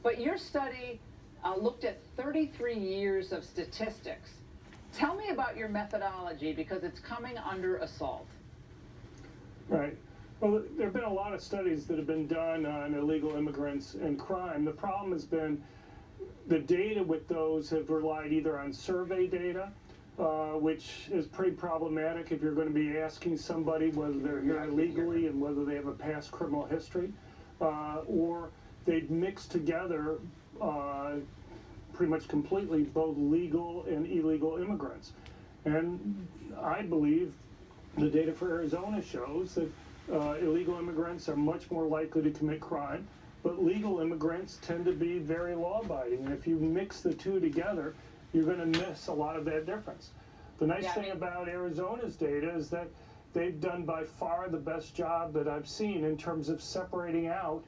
But your study looked at 33 years of statistics. Tell me about your methodology, because it's coming under assault. Right. Well, there have been a lot of studies that have been done on illegal immigrants and crime. The problem has been the data with those have relied either on survey data, which is pretty problematic if you're going to be asking somebody whether they're here illegally and whether they have a past criminal history, or they've mixed together pretty much completely both legal and illegal immigrants. And I believe the data for Arizona shows that illegal immigrants are much more likely to commit crime, but legal immigrants tend to be very law-abiding. And if you mix the two together, you're going to miss a lot of that difference. The nice thing about Arizona's data is that they've done by far the best job that I've seen in terms of separating out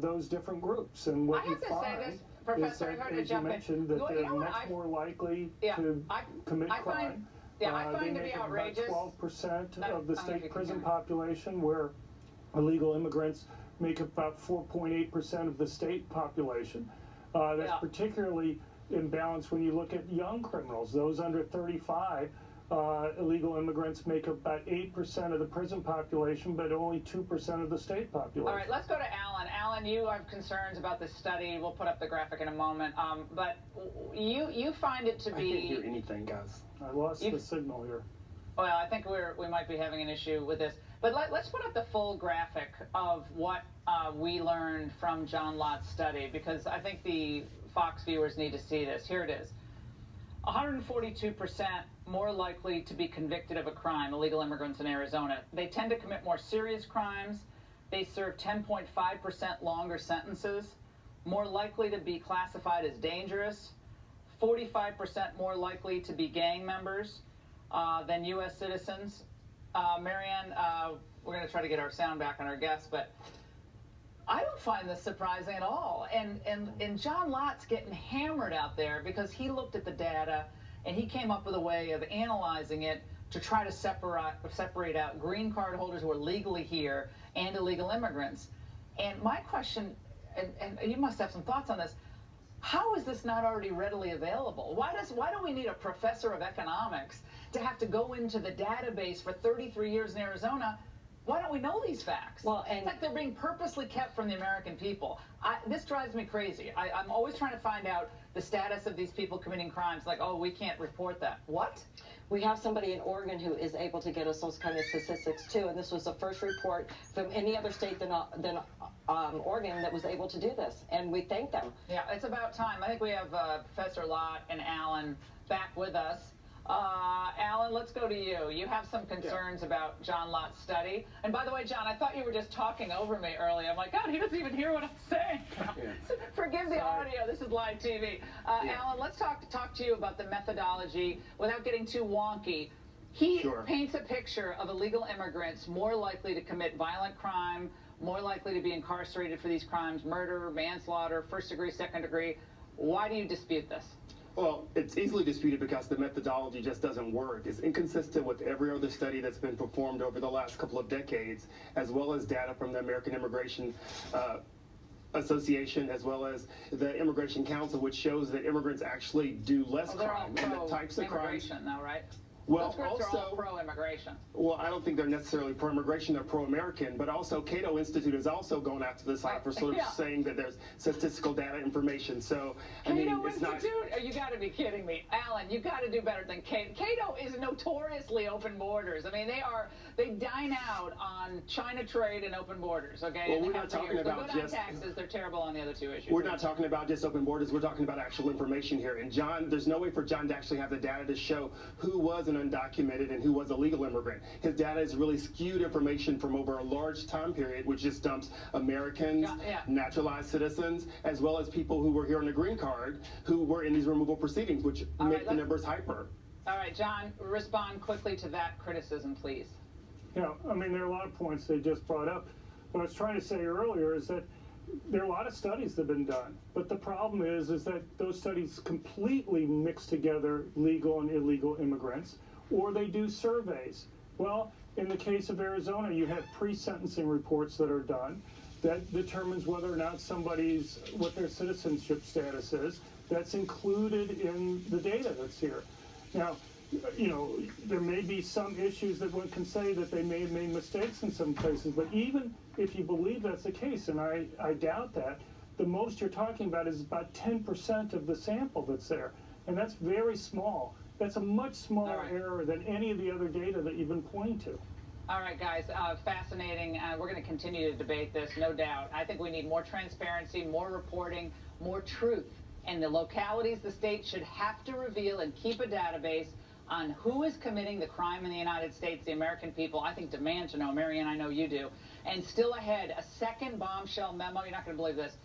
those different groups. And what you find Professor, is that, as you mentioned, that they're much more likely to commit crime. I find to be outrageous. About 12% of the state prison population, where illegal immigrants make about 4.8% of the state population. That's particularly imbalanced when you look at young criminals. Those under 35, illegal immigrants make up about 8% of the prison population, but only 2% of the state population. All right, let's go to Alan. Alan, you have concerns about this study. We'll put up the graphic in a moment. But you find it to be... I can't hear anything, guys. I lost the signal here. Well, I think we might be having an issue with this. But let's put up the full graphic of what we learned from John Lott's study, because I think the Fox viewers need to see this. Here it is. 142% more likely to be convicted of a crime, illegal immigrants in Arizona. They tend to commit more serious crimes. They serve 10.5% longer sentences, more likely to be classified as dangerous, 45% more likely to be gang members than U.S. citizens. Marianne, we're going to try to get our sound back on our guests, but I don't find this surprising at all. And John Lott's getting hammered out there because he looked at the data and he came up with a way of analyzing it to try to separate out green card holders who are legally here and illegal immigrants. And my question, and you must have some thoughts on this, how is this not already readily available? Why do we need a professor of economics to have to go into the database for 33 years in Arizona? Why don't we know these facts? Well, it's like they're being purposely kept from the American people. This drives me crazy. I'm always trying to find out the status of these people committing crimes. Like, oh, we can't report that. What? We have somebody in Oregon who is able to get us those kind of statistics too, and this was the first report from any other state than Oregon that was able to do this, and we thank them. Yeah, it's about time. I think we have Professor Lott and Alan back with us. Alan, let's go to you. You have some concerns about John Lott's study. And by the way, John, I thought you were just talking over me earlier. I'm like, God, he doesn't even hear what I'm saying. Forgive the audio. This is live TV. Alan, let's talk to you about the methodology without getting too wonky. He paints a picture of illegal immigrants more likely to commit violent crime, more likely to be incarcerated for these crimes, murder, manslaughter, first degree, second degree. Why do you dispute this? Well, it's easily disputed because the methodology just doesn't work. It's inconsistent with every other study that's been performed over the last couple of decades, as well as data from the American Immigration Association, as well as the Immigration Council, which shows that immigrants actually do less crime. And the types of crimes. Now, right? Well, those groups are all pro-immigration. Well, I don't think they're necessarily pro-immigration, they're pro-American, but also Cato Institute has also gone after the site for sort of saying that there's statistical data information. So, I mean, it's not... You got to be kidding me. Alan, you got to do better than Cato. Cato is notoriously open borders. I mean, they dine out on China trade and open borders, okay? Well, we're not talking about just... taxes, they're terrible on the other two issues. We're not talking about just open borders, we're talking about actual information here. And John, there's no way for John to actually have the data to show who was an undocumented and who was a legal immigrant. His data is really skewed information from over a large time period, which just dumps Americans, naturalized citizens, as well as people who were here on a green card, who were in these removal proceedings, which make the numbers hyper. All right, John, respond quickly to that criticism, please. Yeah, I mean, there are a lot of points they just brought up. What I was trying to say earlier is that there are a lot of studies that have been done, but the problem is that those studies completely mix together legal and illegal immigrants, or they do surveys. Well, in the case of Arizona, you have pre-sentencing reports that are done. That determines whether or not what their citizenship status is. That's included in the data that's here. Now, there may be some issues that one can say that they may have made mistakes in some places, but even if you believe that's the case, and I doubt that, the most you're talking about is about 10% of the sample that's there. And that's very small. That's a much smaller error than any of the other data that you've been pointing to. All right, guys, fascinating. We're going to continue to debate this, no doubt. I think we need more transparency, more reporting, more truth. And the localities, the state should have to reveal and keep a database on who is committing the crime in the United States, the American people. I think demand to know. Marianne, I know you do. And still ahead, a second bombshell memo. You're not going to believe this.